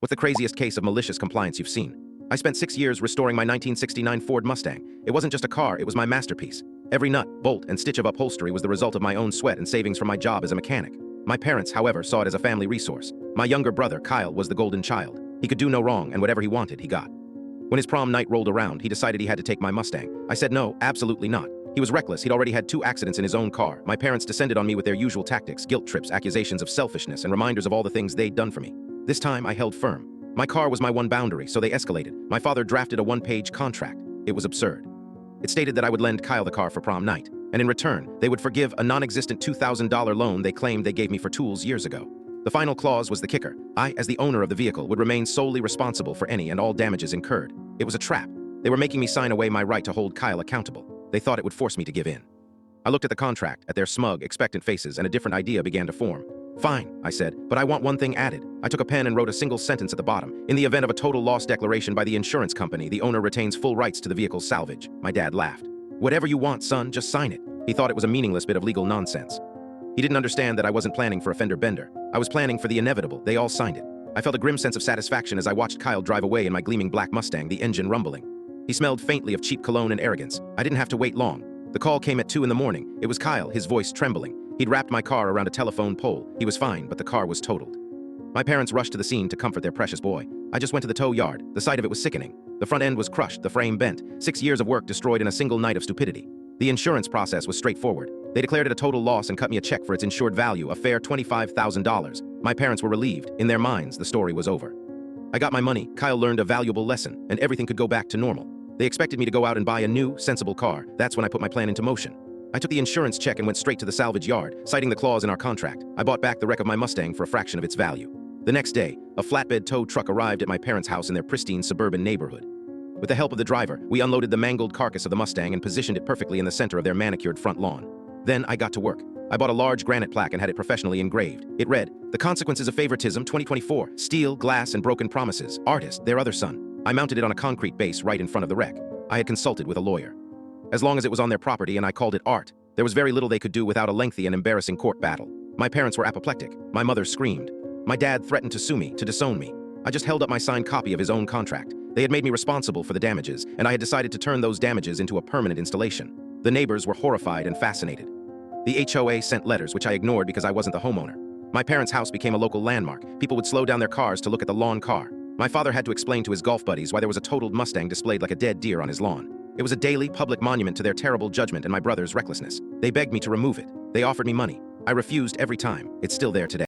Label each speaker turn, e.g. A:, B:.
A: What's the craziest case of malicious compliance you've seen? I spent 6 years restoring my 1969 Ford Mustang. It wasn't just a car, it was my masterpiece. Every nut, bolt, and stitch of upholstery was the result of my own sweat and savings from my job as a mechanic. My parents, however, saw it as a family resource. My younger brother, Kyle, was the golden child. He could do no wrong, and whatever he wanted, he got. When his prom night rolled around, he decided he had to take my Mustang. I said no, absolutely not. He was reckless. He'd already had 2 accidents in his own car. My parents descended on me with their usual tactics, guilt trips, accusations of selfishness, and reminders of all the things they'd done for me. This time, I held firm. My car was my one boundary, so they escalated. My father drafted a 1-page contract. It was absurd. It stated that I would lend Kyle the car for prom night, and in return, they would forgive a non-existent $2,000 loan they claimed they gave me for tools years ago. The final clause was the kicker. I, as the owner of the vehicle, would remain solely responsible for any and all damages incurred. It was a trap. They were making me sign away my right to hold Kyle accountable. They thought it would force me to give in. I looked at the contract, at their smug, expectant faces, and a different idea began to form. Fine, I said, but I want one thing added. I took a pen and wrote a single sentence at the bottom. In the event of a total loss declaration by the insurance company, the owner retains full rights to the vehicle's salvage. My dad laughed. Whatever you want, son, just sign it. He thought it was a meaningless bit of legal nonsense. He didn't understand that I wasn't planning for a fender bender. I was planning for the inevitable. They all signed it. I felt a grim sense of satisfaction as I watched Kyle drive away in my gleaming black Mustang, the engine rumbling. He smelled faintly of cheap cologne and arrogance. I didn't have to wait long. The call came at 2 in the morning. It was Kyle, his voice trembling. He'd wrapped my car around a telephone pole. He was fine, but the car was totaled. My parents rushed to the scene to comfort their precious boy. I just went to the tow yard. The sight of it was sickening. The front end was crushed, the frame bent. 6 years of work destroyed in a single night of stupidity. The insurance process was straightforward. They declared it a total loss and cut me a check for its insured value, a fair $25,000. My parents were relieved. In their minds, the story was over. I got my money. Kyle learned a valuable lesson, and everything could go back to normal. They expected me to go out and buy a new, sensible car. That's when I put my plan into motion. I took the insurance check and went straight to the salvage yard, citing the clause in our contract. I bought back the wreck of my Mustang for a fraction of its value. The next day, a flatbed tow truck arrived at my parents' house in their pristine suburban neighborhood. With the help of the driver, we unloaded the mangled carcass of the Mustang and positioned it perfectly in the center of their manicured front lawn. Then I got to work. I bought a large granite plaque and had it professionally engraved. It read, "The Consequences of Favoritism 2024, Steel, Glass, and Broken Promises. Artist, their other son." I mounted it on a concrete base right in front of the wreck. I had consulted with a lawyer. As long as it was on their property and I called it art, there was very little they could do without a lengthy and embarrassing court battle. My parents were apoplectic. My mother screamed. My dad threatened to sue me, to disown me. I just held up my signed copy of his own contract. They had made me responsible for the damages, and I had decided to turn those damages into a permanent installation. The neighbors were horrified and fascinated. The HOA sent letters, which I ignored because I wasn't the homeowner. My parents' house became a local landmark. People would slow down their cars to look at the lawn car. My father had to explain to his golf buddies why there was a totaled Mustang displayed like a dead deer on his lawn. It was a daily, public monument to their terrible judgment and my brother's recklessness. They begged me to remove it. They offered me money. I refused every time. It's still there today.